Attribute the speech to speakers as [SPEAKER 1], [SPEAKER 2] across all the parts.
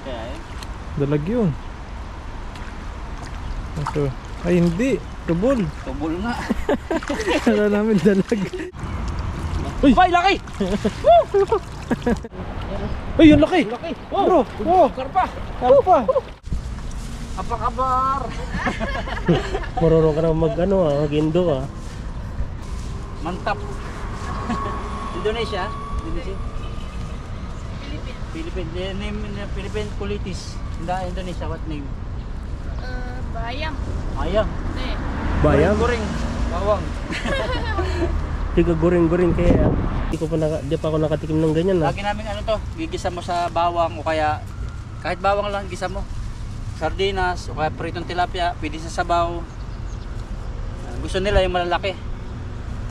[SPEAKER 1] kaya eh.
[SPEAKER 2] Dalag yun. So, ay hindi. Tubol.
[SPEAKER 1] Tubol nga.
[SPEAKER 2] Kala namin dalag.
[SPEAKER 1] Uy! Ay, laki!
[SPEAKER 2] Ay, yung laki!
[SPEAKER 1] Laki!
[SPEAKER 2] Bro! Wow!
[SPEAKER 1] Karpa!
[SPEAKER 2] Karpa!
[SPEAKER 1] Apakabar!
[SPEAKER 3] Marunong ka na mag-indo
[SPEAKER 1] Mantap! Indonesia? Indonesia? Philippine. Name Philippine Kulitis. Indonesia, what name?
[SPEAKER 4] Bayang.
[SPEAKER 1] Ayang.
[SPEAKER 3] Bayang?
[SPEAKER 1] Goreng. Bawang.
[SPEAKER 3] Tiga goreng-goreng kaya di pa ako nakatikim ng ganyan
[SPEAKER 1] Lagi namin ano to, gigisa mo sa bawang o kaya kahit bawang lang gisa mo. Sardinas o kaya pritong tilapia, pwede sa sabaw. Gusto nila yung malalaki.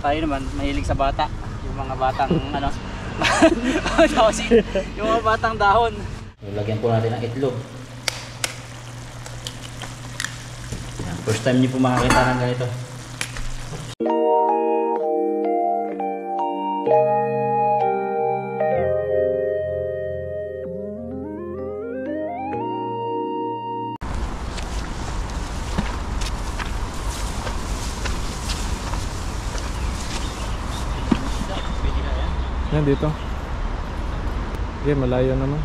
[SPEAKER 1] Tayo naman mahilig sa bata, yung mga batang ano. Yung mga batang dahon. Lagyan po natin ng itlog. First time niyo po makakita ng ganito.
[SPEAKER 2] Yan dito. Okay, malayo naman.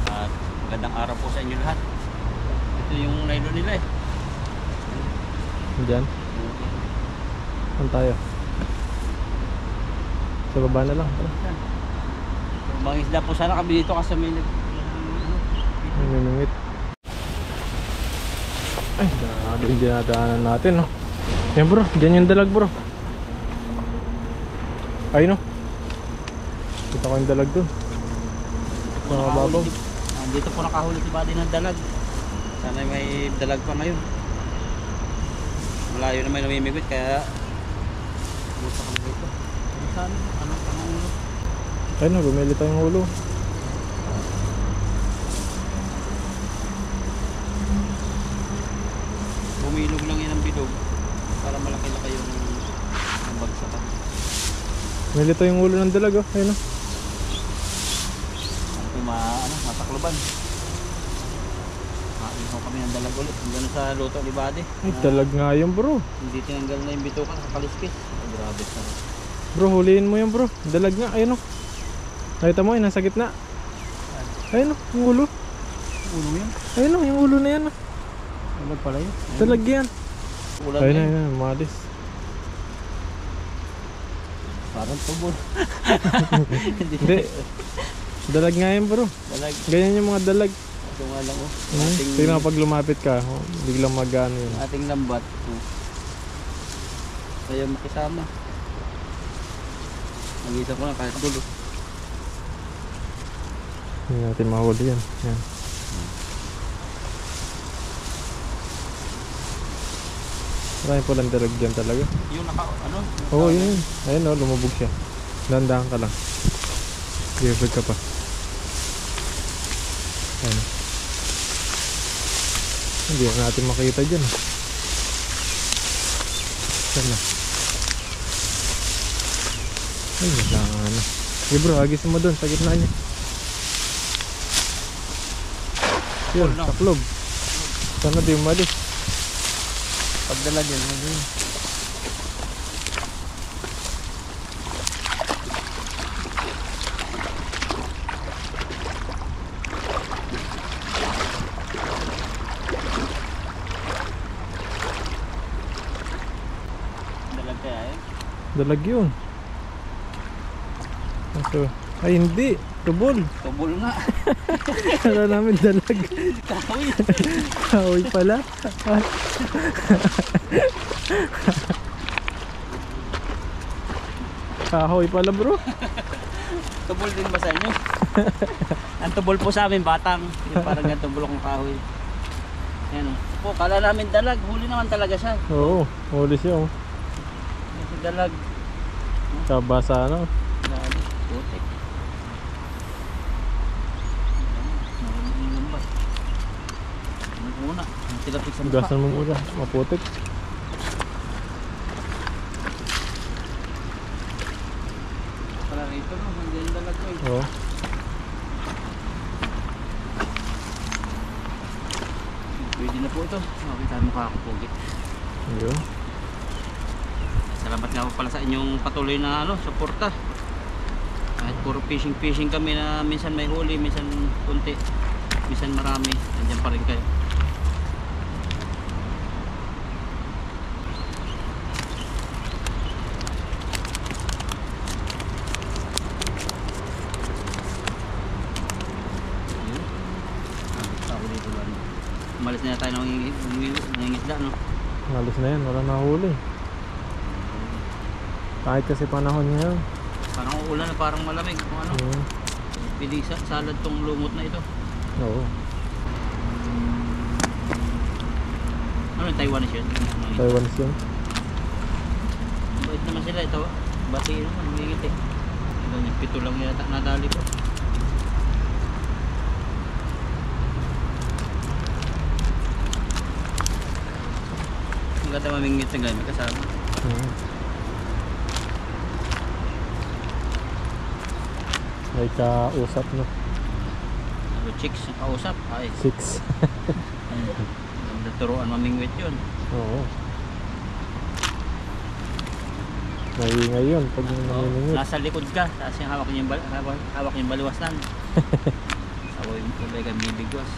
[SPEAKER 1] At magandang araw po sa inyo lahat. Ito yung nylon nila eh.
[SPEAKER 2] Diyan. Saan tayo? Sa baba na lang.
[SPEAKER 1] Mga isda po sana kami dito kasi may
[SPEAKER 2] May mimingit. Ay, dahil yung dinadaanan natin, no? Yan bro, dyan yung dalag bro. Ay no. Kita ko yung dalag dun. Mga babaw.
[SPEAKER 1] Dito po nakahuli si Buddy ng dalag. Sana may dalag pa ngayon. Malayo na may namimigit kaya gusto kami dito. Saan? Anong ulo?
[SPEAKER 2] Ay no, bumili tayong ulo.
[SPEAKER 1] Bumilog lang yan ang bilog para malaki-laki yung bagsakan.
[SPEAKER 2] Bumili tayong ulo ng dalag oh. Ayun no.
[SPEAKER 1] Matakloban. Ihaw kami ng dalag ulit. Hanggang sa luto ni Buddy.
[SPEAKER 2] Ay, dalag nga yun bro.
[SPEAKER 1] Hindi tinanggal na yung bitukan sa kaliskis. Grabe sa.
[SPEAKER 2] Bro, huliin mo yan bro. Dalag nga, ayun o. Nakita mo, nasa gitna. Ayun o, yung ulo.
[SPEAKER 1] Ulo yan?
[SPEAKER 2] Ayun o, yung ulo na yan o.
[SPEAKER 1] Dalag pala yun.
[SPEAKER 2] Dalag yan.
[SPEAKER 1] Ulan
[SPEAKER 2] Ayun na,
[SPEAKER 1] yan.
[SPEAKER 2] ayun na, malis.
[SPEAKER 1] Parang tubol.
[SPEAKER 2] Hindi. Dalag nga yan bro.
[SPEAKER 1] Dalag.
[SPEAKER 2] Ganyan yung mga dalag.
[SPEAKER 1] Ito nga lang oh.
[SPEAKER 2] Tingnan pag lumapit ka, oh, biglang mag-ano yun.
[SPEAKER 1] Ating lambat. Kaya makisama. Mag-isa ko lang kahit dulo.
[SPEAKER 2] Hindi natin mahuli yan. Yan. Marami po lang dalag dyan talaga.
[SPEAKER 1] Yung naka, ano?
[SPEAKER 2] Oo, yun. Ayun o, lumubog siya. Dandahan ka lang. Gilbert ka pa. Ayun. Hindi na natin makita dyan. Saan na? Ay, ano. Okay bro, agis mo doon sa gitna niya. Yun, taklob. Sana di umalis.
[SPEAKER 1] Pagdala dyan. Dalag kaya eh.
[SPEAKER 2] Dalag yun. So, ay hindi. Tubol.
[SPEAKER 1] Tubol nga.
[SPEAKER 2] Kala namin dalag.
[SPEAKER 1] Kahoy.
[SPEAKER 2] Kahoy pala. Kahoy pala bro.
[SPEAKER 1] Tubol din ba sa inyo? Ang tubol po sa amin, batang. Yung parang ganitong bulok ng kahoy. Ayan o. Po, kala namin dalag. Huli naman talaga siya.
[SPEAKER 2] Oo, huli siya oh.
[SPEAKER 1] Kasi dalag.
[SPEAKER 2] Kabasa ano.
[SPEAKER 1] Putik. Muna. Tilapik sa mukha.
[SPEAKER 2] Gasan mo muna, maputik.
[SPEAKER 1] Pala rito no, hindi yung dalag ko eh.
[SPEAKER 2] Oo.
[SPEAKER 1] Ready na po ito. Okay, tayo mukha ako pogi.
[SPEAKER 2] Ayun.
[SPEAKER 1] Salamat nga po pala sa inyong patuloy na suporta. Kahit puro fishing kami na minsan may huli, minsan kunti, minsan marami. Nandiyan pa rin kayo. Umalis na tayo ng nangingisda, no?
[SPEAKER 2] Halos na yan, wala na huli. Kahit kasi panahon ngayon.
[SPEAKER 1] Parang uulan na parang malamig. Kung ano, pili salad tong lumot na ito.
[SPEAKER 2] Oo.
[SPEAKER 1] Ano yung Taiwanese yun?
[SPEAKER 2] Taiwanese yun.
[SPEAKER 1] Bait naman sila ito. Bati naman, hingit eh. Yung 7 lang yata nadali ko. Ang ganda mamingit na ganyan, may kasama.
[SPEAKER 2] May kausap no.
[SPEAKER 1] Ano, chicks, ang kausap. Ay,
[SPEAKER 2] 6.
[SPEAKER 1] turuan mamingwit yun.
[SPEAKER 2] Oo. Maingay yun pag nanginingit.
[SPEAKER 1] Nasa likod ka, tapos yung hawak niya yung baliwasan. Sawa yung kulay kang bibigwas.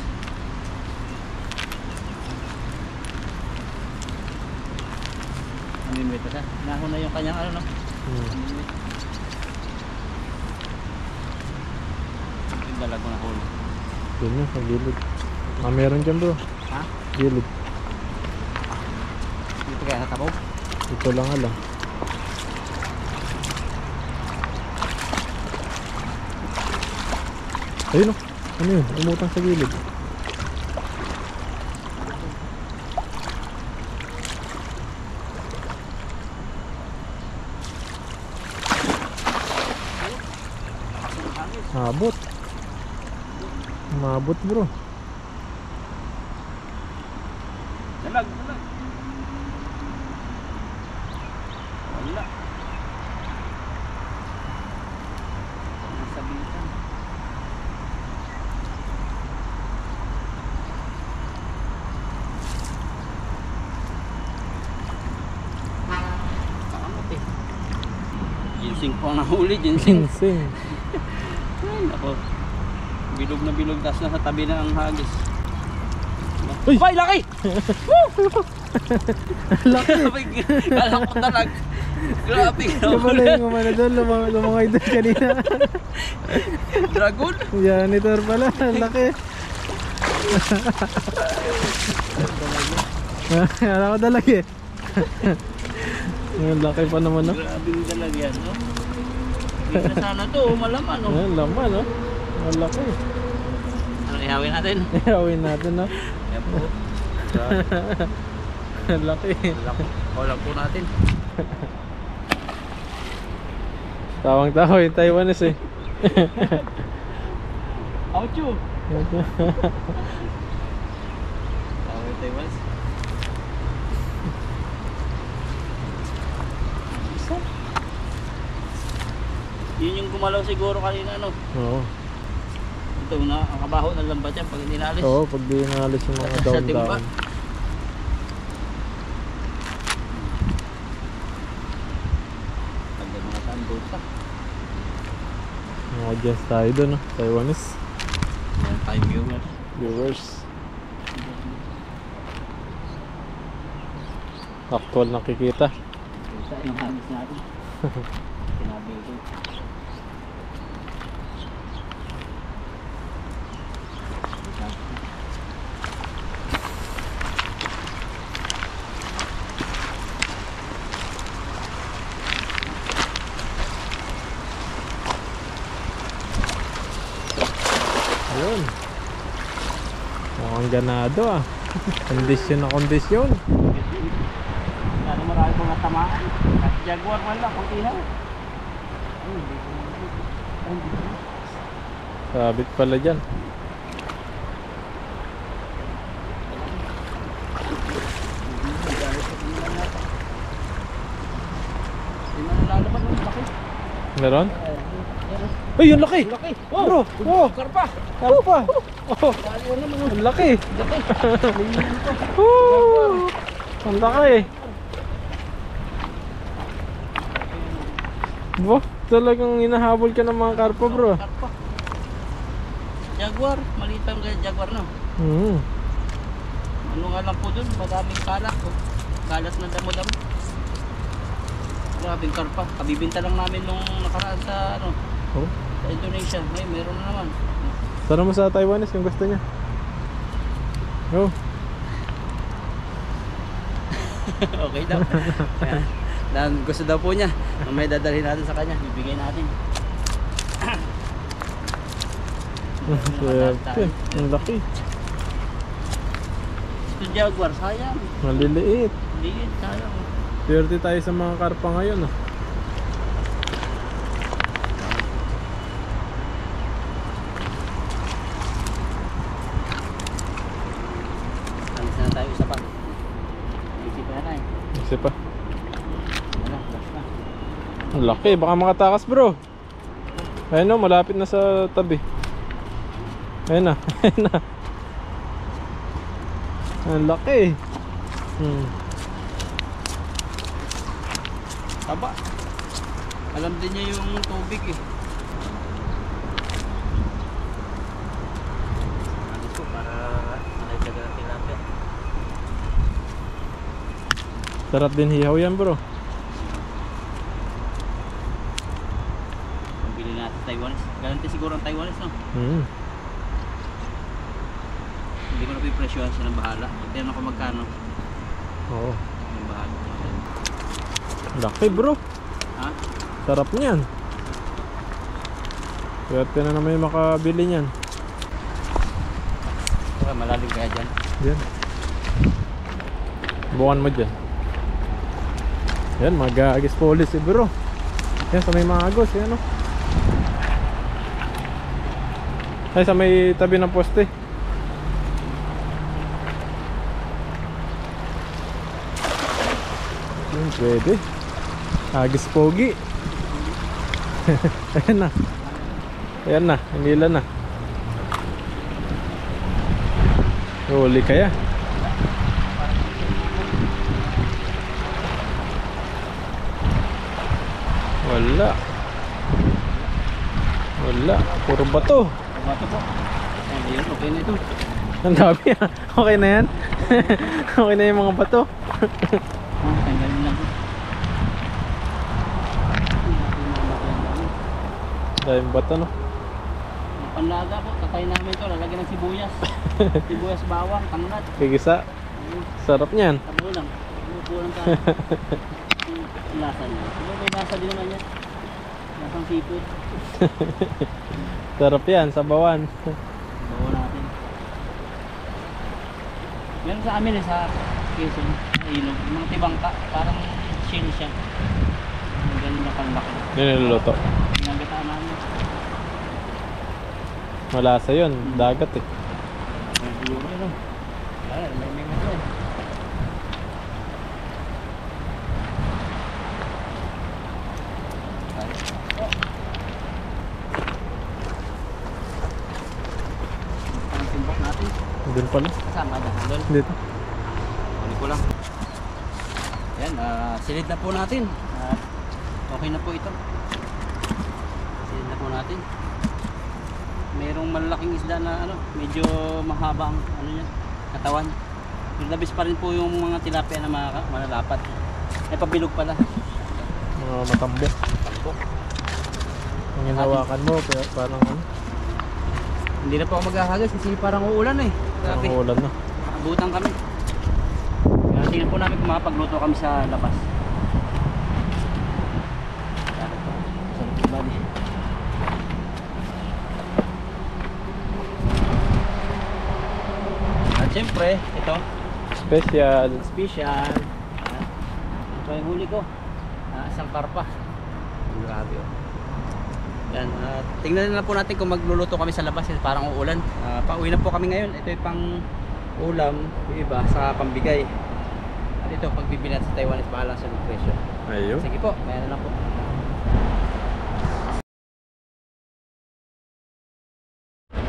[SPEAKER 1] Mamingwit pa siya. Nahon na yung kanyang ano, no? Mamingwit. Yung dalag mo na huli.
[SPEAKER 2] Yun yun, sa gilid. Meron dyan bro.
[SPEAKER 1] Ha?
[SPEAKER 2] Gilid.
[SPEAKER 1] Dito kaya sa tabaw?
[SPEAKER 2] Ito lang alam. Ayun o. Ano yun? Umutang sa gilid. Abot. Mabot bro.
[SPEAKER 1] Dalag. Wala. Nasabitan. Pangamot eh. Ginseng po ang nahuli, ginseng.
[SPEAKER 2] Ginseng.
[SPEAKER 1] Ay, nako. Bilog na bilog, tas nasa tabi na ang hagis.
[SPEAKER 2] Uy!
[SPEAKER 1] Ay, laki!
[SPEAKER 2] Laki!
[SPEAKER 1] Kala ko talag. Grabe.
[SPEAKER 2] Ito pala yung umano doon, lumangay doon kanina.
[SPEAKER 1] Dragon?
[SPEAKER 2] Janitor pala, laki. Kala ko dalag eh. Ang laki pa naman no?
[SPEAKER 1] Grabe yung dalag yan, no? Hindi na sana to, malaman, no?
[SPEAKER 2] Ayan, laman no? Ang laki.
[SPEAKER 1] Ano, ihawin natin?
[SPEAKER 2] Ihawin natin no?
[SPEAKER 1] Yan po.
[SPEAKER 2] Ang laki.
[SPEAKER 1] Kulang po natin.
[SPEAKER 2] Tawang-tawa yung Taiwanese eh.
[SPEAKER 1] Ouchu! Tawag tayo, Wals. Yun yung gumalaw siguro kanina, no?
[SPEAKER 2] Oo.
[SPEAKER 1] Ito na, ang kabaho na lambat yan pag hindi naalis.
[SPEAKER 2] Oo, pag di nalis yung mga
[SPEAKER 1] Sa timba.
[SPEAKER 2] daon-daon.
[SPEAKER 1] Pag mga tambusa.
[SPEAKER 2] Mga audience tayo doon no? Taiwanese
[SPEAKER 1] Yan tayo viewers.
[SPEAKER 2] viewers. Actual nakikita.
[SPEAKER 1] Sa yung hangis natin. Sinabi ko.
[SPEAKER 2] Ayun. Mukhang ganado ah. Kondisyon na kondisyon.
[SPEAKER 1] Lalo marami pong natamaan. Kahit jaguar man lang, kung ihaw.
[SPEAKER 2] Sabit pala dyan.
[SPEAKER 1] Hindi na nalalaban ng laki.
[SPEAKER 2] Meron?
[SPEAKER 1] Meron.
[SPEAKER 2] Ay, yung laki!
[SPEAKER 3] Laki!
[SPEAKER 2] Bro! Oh!
[SPEAKER 3] Karpa!
[SPEAKER 2] Karpa! Oh! Ang laki! Woo! Ang laki! Bo, talagang hinahabol ka ng mga karpa, bro.
[SPEAKER 1] Karpa. Jaguar, maliit pa yung jaguar, no? Ano nga lang po dun, madaming kalat po. Kalat na damo-damo. Grabing karpa. Kabibinta lang namin nung nakaraan sa ano,
[SPEAKER 2] Oh.
[SPEAKER 1] sa Indonesia. Ngayon, meron na naman.
[SPEAKER 2] Sana mo sa Taiwanese kung gusto niya. Oh.
[SPEAKER 1] Okay daw. Ayan. Dan gusto daw po niya. May dadalhin natin sa kanya, bibigay natin.
[SPEAKER 2] Swerte. Ang laki.
[SPEAKER 1] Ito jaguar, sayang.
[SPEAKER 2] Maliliit.
[SPEAKER 1] Liit, sayang.
[SPEAKER 2] Swerte tayo sa mga karpa ngayon, ah.
[SPEAKER 1] Alis na tayo isa pa. Isip na tayo.
[SPEAKER 2] Kasi pa.
[SPEAKER 1] Ano, last na.
[SPEAKER 2] Ang laki. Baka makatakas, bro. Ayun na, malapit na sa tabi. Ayun na. Ayun na. Ang laki.
[SPEAKER 1] Taba. Alam din niya yung tubig eh. Alis ko para malay sa tilapia.
[SPEAKER 2] Sarap din hihaw yan, bro.
[SPEAKER 1] Pambili natin Taiwanese. Garanti siguro ang Taiwanese, no? Hindi ko na pipresyohan siya ng bahala. Tignan ako magkano.
[SPEAKER 2] Oo.
[SPEAKER 1] Yung bahala.
[SPEAKER 2] Laki, bro.
[SPEAKER 1] Ha?
[SPEAKER 2] Sarap niyan. Swerte na naman yung makabili niyan.
[SPEAKER 1] Saka malalim kaya dyan.
[SPEAKER 2] Yan. Bukan mo dyan. Yan, mag-agis policy, bro. Yan, sa may mga agos. Yan, o. Ay, sa may tabi ng poste. Yan, pwede. Agis pogi. Ayan na. Ayan na, hinila na. Huli kaya. Wala. Wala, puro bato.
[SPEAKER 1] Bato po. Ayun, okay na ito.
[SPEAKER 2] Ang dami, ah. Okay na yan. Okay na yung mga bato.
[SPEAKER 1] Tanggalin lang.
[SPEAKER 2] Daming bato, no?
[SPEAKER 1] Panlaga po, tatay namin ito. Lalagyan ng sibuyas. Sibuyas, bawang, tanglad.
[SPEAKER 2] Kigisa. Sarap niyan.
[SPEAKER 1] Tabo lang. Umupulang tayo. Ang lasa niya. Pero may lasa din naman yan. Lasang seafood.
[SPEAKER 2] Sarap yan, sabawan.
[SPEAKER 1] Bawa natin. Meron sa amin eh, sa Quezon, sa ilog. Yung mga tibangka, parang shell siya. Yung ganun na kalaki.
[SPEAKER 2] Niluluto.
[SPEAKER 1] Ginagataan namin.
[SPEAKER 2] Malasa yun, dagat eh.
[SPEAKER 1] May siguro yun o. Wala, may mga yan. Ang timbok natin.
[SPEAKER 2] Doon pala.
[SPEAKER 1] Saan ba? Doon.
[SPEAKER 2] Dito.
[SPEAKER 1] Ano ko lang. Ayan, silid na po natin. Okay na po ito. Silid na po natin. Merong malaking isda na ano, medyo mahaba ang ano niya, katawan. Yung labis pa rin po yung mga tilapia na malalapat. Ay pabilog pala.
[SPEAKER 2] Mga matambok. Ang hinawakan mo, parang ano,
[SPEAKER 1] Hindi na po ako maghahagas kasi parang uulan eh.
[SPEAKER 2] parang
[SPEAKER 1] Grabe.
[SPEAKER 2] ulan na.
[SPEAKER 1] Abutan kami. Kaya tingnan po namin kung makapagluto kami sa labas. Sarap ba di? At syempre, ito,
[SPEAKER 2] Special.
[SPEAKER 1] special. Ito yung huli ko. Isang karpa. Grabe oh. Yan, tingnan na lang po natin kung magluluto kami sa labas kasi parang uulan. Pauwi na po kami ngayon. Ito yung pang ulam, yung iba sa pambigay. At ito, pagbibili natin sa Taiwanese, bahala sa presyo.
[SPEAKER 2] Ayun.
[SPEAKER 1] Sige po, mayroon na lang po.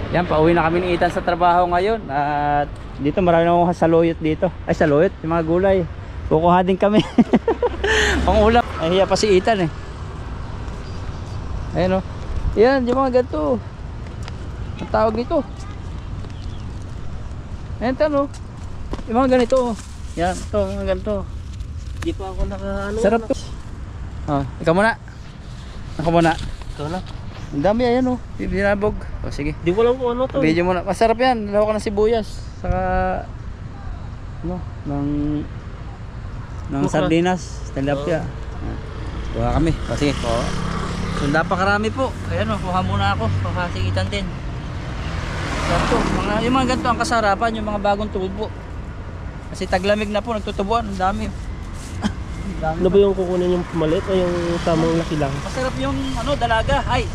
[SPEAKER 1] Yan, pauwi na kami ni Ethan sa trabaho ngayon. At dito marami na akong saluyot dito. Ay, saluyot, yung mga gulay. Kukuha din kami. Pangulam. Ay, hiya pa si Ethan eh. Ayan o. Yan, yung mga ganito. Ang tawag nito. Ayan, Ethan o. Yung mga ganito o. Yan, ito, mga ganito.
[SPEAKER 3] Di pa ako naka ano.
[SPEAKER 1] Sarap to. Oh, ikaw muna. Ako muna.
[SPEAKER 3] Ikaw na.
[SPEAKER 1] Ang dami, ayan o. Binabog. O, sige.
[SPEAKER 3] Di ko lang kung ano to.
[SPEAKER 1] Video muna. Masarap yan. Lawa ka ng sibuyas. Saka ano, ng
[SPEAKER 3] Buka.
[SPEAKER 1] sardinas, tilapia. Kuha kami. O, sige. O. Sunda pa karami po. Ayan o, kuha muna ako. Pakasikitan din. Ganto. Yung mga ganito ang kasarapan, yung mga bagong tubo. Kasi taglamig na po, nagtutubuan. Ang dami. Ang dami
[SPEAKER 3] Ano
[SPEAKER 1] pa.
[SPEAKER 3] ba yung kukunin yung maliit o yung tamang laki lang?
[SPEAKER 1] Masarap yung ano, dalaga. Ay.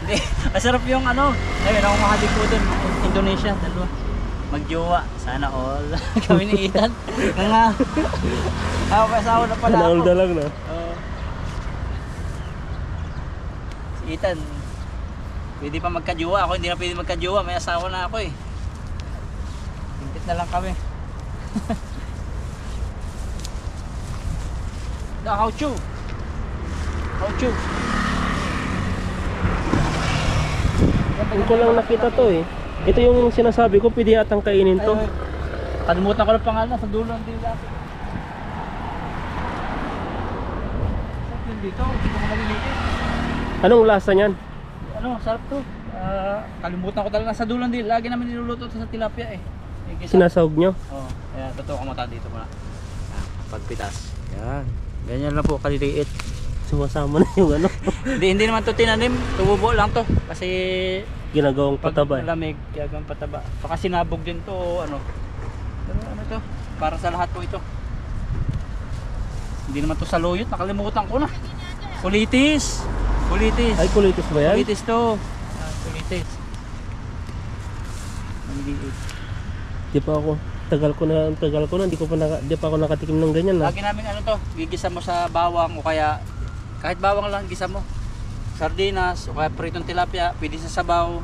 [SPEAKER 1] Hindi. Masarap yung ano. Ayun, ako makadig po dun. Indonesia, dalawa. Magjowa. Sana all. Kami ni Ethan. Nga. Ako pa asawa na pala ako.
[SPEAKER 3] Naulda lang na.
[SPEAKER 1] Oo. Si Ethan. Pwede pa magkajowa. Ako hindi na pwede magkajowa. May asawa na ako eh. Hintit na lang kami. Kauchu. Kauchu.
[SPEAKER 3] Hindi ko lang nakita to eh. Ito yung sinasabi ko, pwede atang kainin to.
[SPEAKER 1] Ay, kalimutan ko lang pangalan sa dulo ng dila. Sarap yun dito, hindi ko malilitin.
[SPEAKER 3] Anong lasa niyan?
[SPEAKER 1] Ano, sarap to. Kalimutan ko talaga sa dulo ng dila. Lagi namin niluluto to sa tilapia eh.
[SPEAKER 3] Sinasahog nyo?
[SPEAKER 1] Oo, kaya totoo ka mata dito muna. Pagpitas. Yan. Ganyan lang po kaliliit.
[SPEAKER 3] Sumasama na yung ano.
[SPEAKER 1] Hindi naman to tinanim. Tububo lang to. Kasi
[SPEAKER 3] Ginagawang
[SPEAKER 1] pag
[SPEAKER 3] pataba eh.
[SPEAKER 1] malamig, kaya gawang pataba. Baka sinabog din to o ano. Pero ano to? Para sa lahat po ito. Hindi naman to saluyot. Nakalimutan ko na. Kulitis. Kulitis.
[SPEAKER 3] Ay, kulitis ba yan?
[SPEAKER 1] Kulitis to. Kulitis. Maliliit.
[SPEAKER 3] Di pa ako. Tagal ko na, di pa ako nakatikim ng ganyan na.
[SPEAKER 1] Lagi namin ano to, gigisa mo sa bawang o kaya kahit bawang lang gisa mo. Sardinas o kaya pritong tilapia, pwede sa sabaw.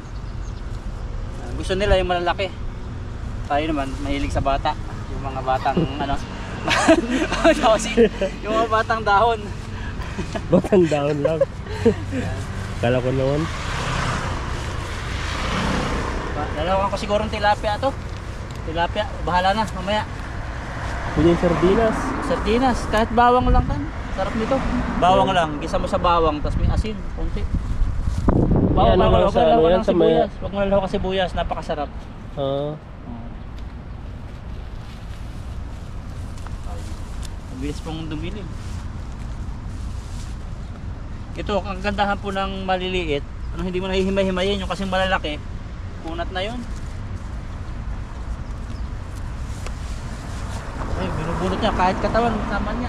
[SPEAKER 1] Gusto nila yung malalaki. Tayo naman mahilig sa bata. Yung mga batang ano. Yung mga batang dahon.
[SPEAKER 3] Batang down lang. Kala ko naman.
[SPEAKER 1] Dalawan ko siguro ng tilapia to. Tilapia, bahala na mamaya.
[SPEAKER 3] Pwede yung sardinas.
[SPEAKER 1] Sardinas, kahit bawang lang kan. Sarap nito. Bawang lang, gisa mo sa bawang, tapos may asin, konti.
[SPEAKER 3] Yan, ano lang sa ano yan, sa may...
[SPEAKER 1] sibuyas. Huwag mo lalaw ka sibuyas, napakasarap. Ang bilis pong dumilim. Ito, ang gandahan po ng maliliit. Ano, hindi mo nahihimay-himayin yung kasing malalaki. Kunat na yun. Ay, binubulot niya kahit katawan, tama niya.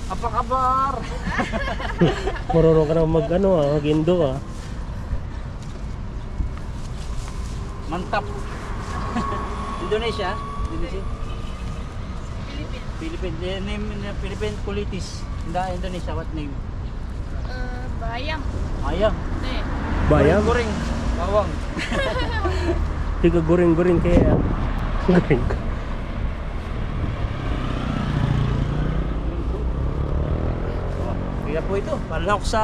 [SPEAKER 1] Apakabar!
[SPEAKER 3] Marunong ka na mag-indo ah.
[SPEAKER 1] Mantap. Indonesia? Indonesia? Philippines. Name Philippine Kulitis. Indonesia, what name?
[SPEAKER 4] Bayam.
[SPEAKER 1] Ayang.
[SPEAKER 4] Hindi.
[SPEAKER 3] Bayam?
[SPEAKER 1] Goreng. Bawang.
[SPEAKER 3] Tiga goreng-goreng kaya. Goreng.
[SPEAKER 1] Kaya po ito. Palak sa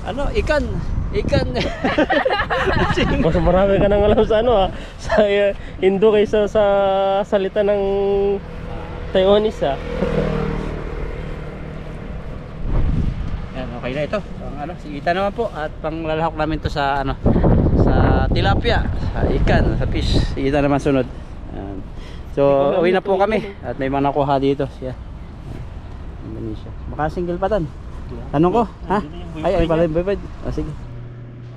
[SPEAKER 1] ano, ikan.
[SPEAKER 3] Mas marami ka nang alam sa ano ah. Sa Indo kaysa sa salita ng Taiwanese ah.
[SPEAKER 1] Yan, okay na ito. Pang ano, sigita naman po at panglalahok namin to sa ano, sa tilapia, sa ikan, sa fish. Sigita naman sunod. Yan. So, uwi na po kami at may mga nakuha dito siya. Indonesia. Baka single pa tan. Tanong ko, ha? Ay, pala yung boyfriend. O, sige.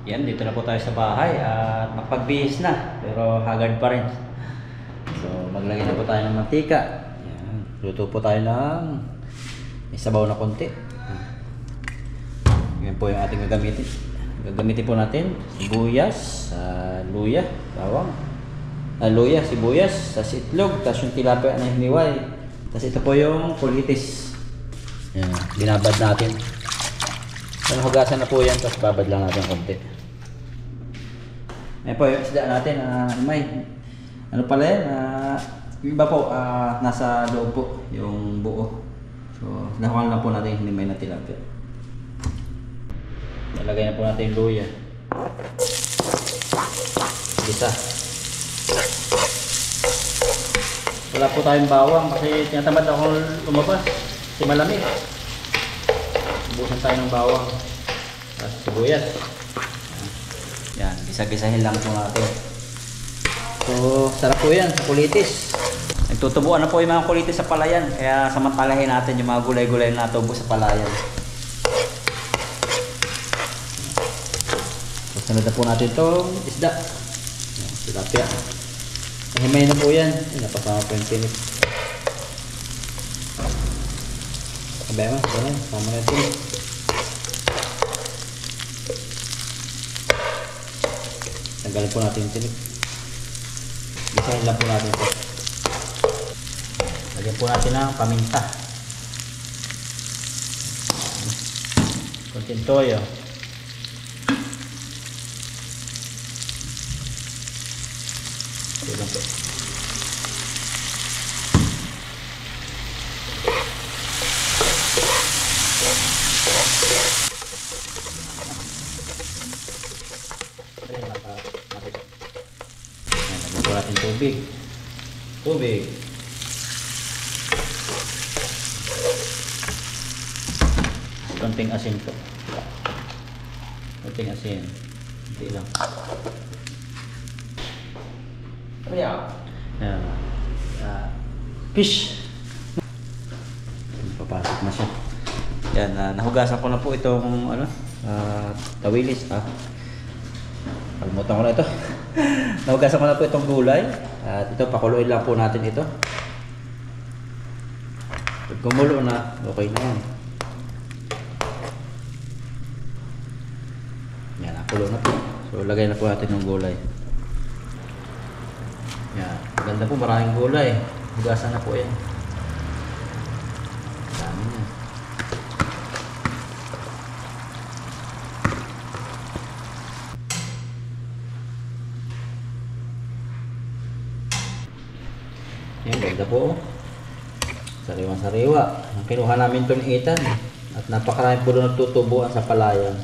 [SPEAKER 1] Yan, dito na po tayo sa bahay at mapagbihis na, pero haggard pa rin. So, maglagay na po tayo ng mantika. Yan. Luto po tayo ng may sabaw na konti. Yan po yung ating gagamitin. Gagamitin po natin sibuyas, luya, bawang. Luya, sibuyas, tas itlog, tas yung tilapia na hiniway. Tas ito po yung kulitis. Yan, binabad natin. So, hugasan na po yan, tapos babad lang natin konti. Ayan po yung isda natin, may ano pala yan, yung iba po, nasa loob po, yung buo. So, nakuha lang po natin yung hinimay na tilapia. Nalagay na po natin yung luya. Gisa. Wala po tayong bawang kasi tinatamad ako lumabas kasi malamig. Ubusan tayo ng bawang at sibuyas. Yan, gisa-gisahin lang po natin. So, sarap po yan sa kulitis. Nagtutubuan na po yung mga kulitis sa palayan, kaya samantalahin natin yung mga gulay-gulay na natubo sa palayan. So, sunod na po natin itong isda. Yan, tilapia. Himay na po yan. Napasama po yung tinik. Sabay mo, ganun. Sama na yung tinik. Tanggalin po natin yung tinik. Gisahin lang po natin ito. Lagyan po natin ng paminta. Konting toyo. Ito lang po. Lagyan po natin tubig. Tubig. Konting asin po. Konting asin. Hindi lang. Yan. Fish. Papasok na siya. Yan, nahugasan ko na po itong ano, tawilis. Kalimutan ko na ito. Nahugasan ko na po itong gulay. At ito, pakuluin lang po natin ito. Pag gumulo na, okay na yan. Yan, nakulo na po. So, lagay na po natin yung gulay. Yan, maganda po, maraming gulay. Hugasan na po yan. Dami yan. Yan, ganda po. Sariwa-sariwa. Ang kinuha namin ito ni Ethan. At napakarami po doon nagtutubuan sa palayan.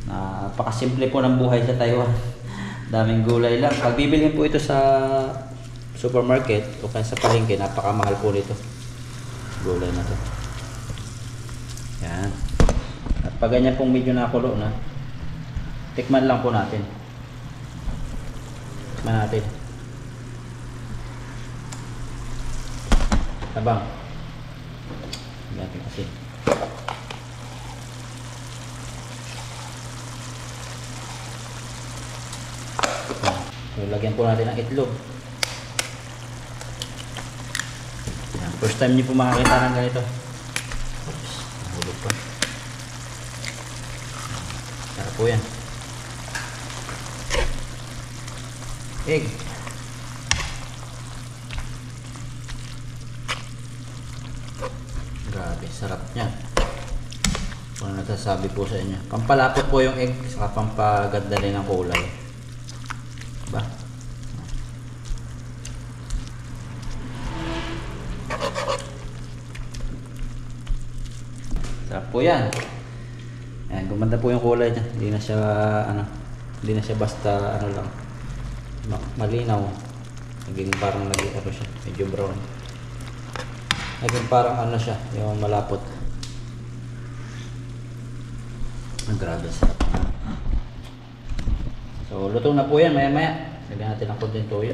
[SPEAKER 1] Napakasimple po ng buhay sa Taiwan. Daming gulay lang. Pag bibilhin po ito sa supermarket o kaya sa palengke, napakamahal po nito. Gulay na to. Yan. At pag ganyan pong medyo nakulo na, tikman lang po natin. Tikman natin. Tabang. Natin kasi. So, lagyan po natin ng itlog. Yan. First time niyo po makakita ng ganito. Oops, nahulog pa. Sarap po yan. Egg. Grabe, sarap niya. Kung ano nagsasabi po sa inyo. Pampalapot po yung egg, saka pampaganda rin ng kulay. Diba? Sarap po yan. Ayan, gumanda po yung kulay niya. Hindi na siya hindi na siya basta lang malinaw. Naging parang naging siya, medyo brown. Naging parang siya, yung malapot. Ang grabe sarap. So, luto na po yan maya-maya. Lagyan natin ng konting toyo.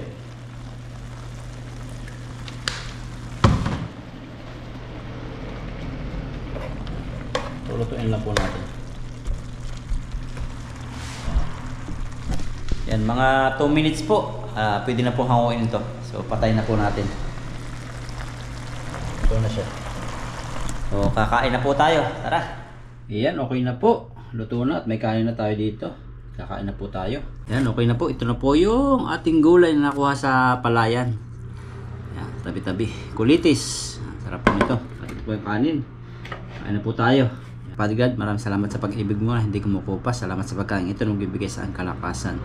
[SPEAKER 1] So, lutuin lang po natin. Yan, mga 2 minutes po. Pwede na po hanguin ito. So, patay na po natin. Ito na siya. So, kakain na po tayo. Tara. Yan, okay na po. Luto na at may kanin na tayo dito. Kakain na po tayo. Yan, okay na po. Ito na po yung ating gulay na nakuha sa palayan. Yan, tabi-tabi. Kulitis. Sarap po nito. At ito po yung kanin. Kain na po tayo. Father God, maraming salamat sa pag-ibig mo na hindi kumukupas. Salamat sa pagkain ito na magbibigay sa akin kalakasan.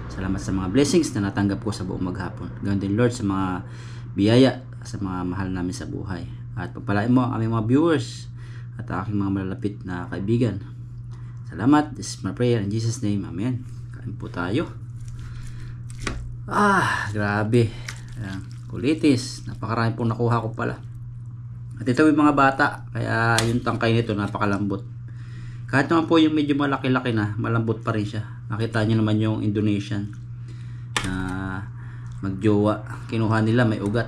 [SPEAKER 1] Salamat sa mga blessings na natanggap ko sa buong maghapon. Ganoon din Lord sa mga biyaya sa mga mahal namin sa buhay. At pagpalain mo ang aming mga viewers at aking mga malalapit na kaibigan. Salamat. This is my prayer in Jesus' name. Amen. Kain po tayo. Grabe. Ayan, kulitis. Napakarami pong nakuha ko pala. At ito yung mga bata, kaya yung tangkay nito napakalambot. Kahit naman po yung medyo malaki-laki na, malambot pa rin siya. Nakita nyo naman yung Indonesian na magjowa. Kinuha nila, may ugat.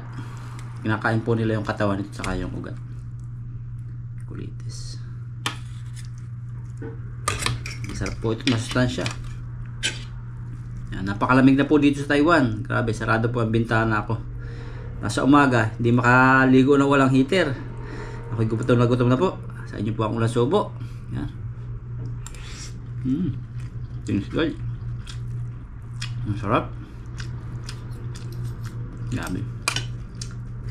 [SPEAKER 1] Kinakain po nila yung katawan nito saka yung ugat. Kulitis. Masarap po ito, masustansya. Yan, napakalamig na po dito sa Taiwan. Grabe, sarado po ang bintana ko. Nasa umaga, hindi makaligo na walang heater. Ako'y gutom na po. Sa inyo po ang ulang subo. Yan. Things good. Ang sarap. Grabe.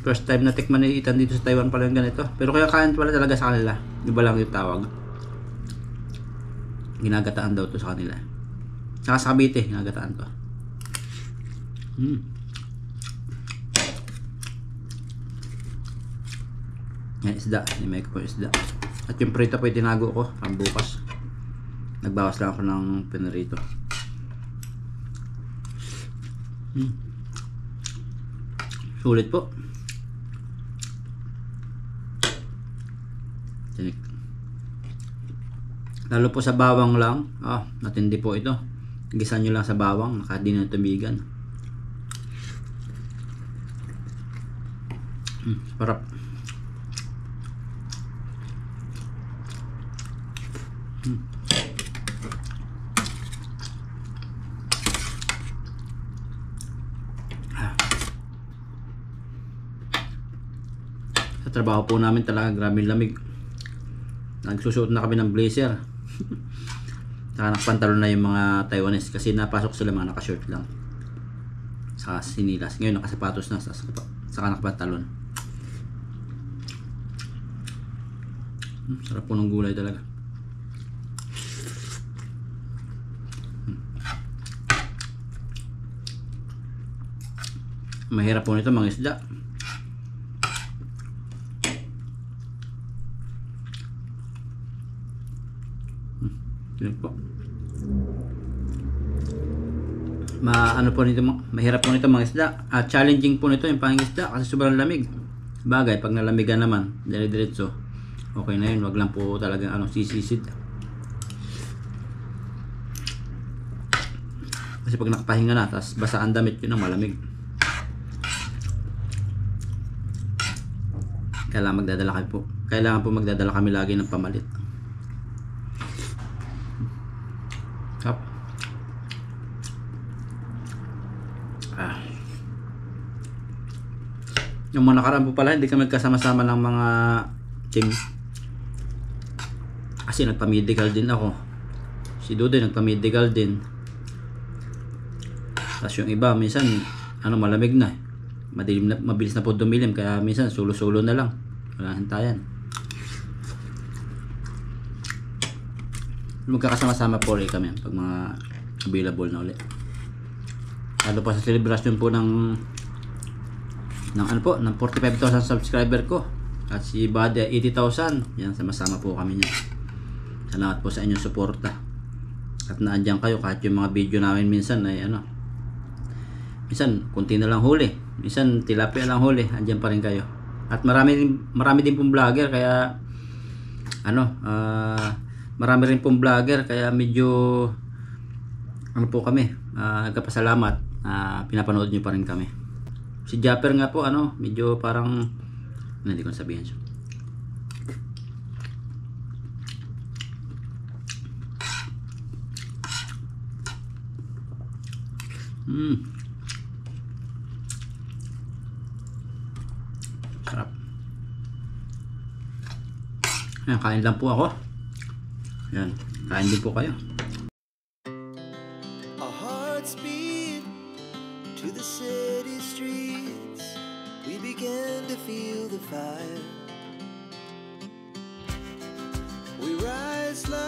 [SPEAKER 1] First time na tikman ni Ethan dito sa Taiwan pala yung ganito. Pero kaya kain pala talaga sa kanila. Iba lang yung tawag. Ginagataan daw to sa kanila. Saka sa Cavite, ginagataan to. Yan, isda. Nimay ko po isda. At yung prito po yung tinago ko ang bukas. Nagbawas lang ako ng pinarito. Sulit po. Tinik. Lalo po sa bawang lang. Matindi po ito. Gisa nyo lang sa bawang. Nakadi na tumigan. Sarap. Sa trabaho po namin talaga grabe lamig. Nagsusuot na kami ng blazer. Saka nakapantalon na yung mga Taiwanese kasi napasok sila mga nakashort lang. Saka sinilas. Ngayon nakasapatos na saka nakapantalon. Sarap po ng gulay talaga. Mahirap po nito mga isda. Yan po. Ano po nito, mahirap po nito mga isda. Challenging po nito yung pangingisda kasi sobrang lamig. Bagay pag nalamigan naman, dire-diretso. Okay na yun, wag lang po talagang sisisid. Kasi pag nakapahinga na, tapos basa ang damit, yun ang malamig. Kailangan po magdadala kami lagi ng pamalit. Kap. Yung mga nakaraan po pala, hindi kami magkasama-sama ng mga team. Kasi nagpa-medical din ako. Si Dude nagpa-medical din. Tapos yung iba, minsan, malamig na. Madilim na, mabilis na po dumilim. Kaya minsan, sulo-sulo na lang. Wala hintayan. Magkakasama-sama po rin kami pag mga available na ulit. Lalo pa sa celebration po ng 45,000 subscriber ko. At si Bada 80,000. Yan, sama-sama po kami niyan. Salamat po sa inyong suporta. At naandyan kayo kahit yung mga video namin minsan ay minsan kunti na lang huli. Minsan tilapia lang huli. Andyan pa rin kayo. At marami din pong vlogger kaya marami rin pong vlogger kaya medyo po kami nagpapasalamat pinapanood nyo pa rin kami. Si Japper nga po medyo parang hindi ko sabihin siya. Sarap. Ayan, kain lang po ako. Ayan, kain din po kayo.
[SPEAKER 5] Our hearts beat to the city streets. We began to feel the fire. rise like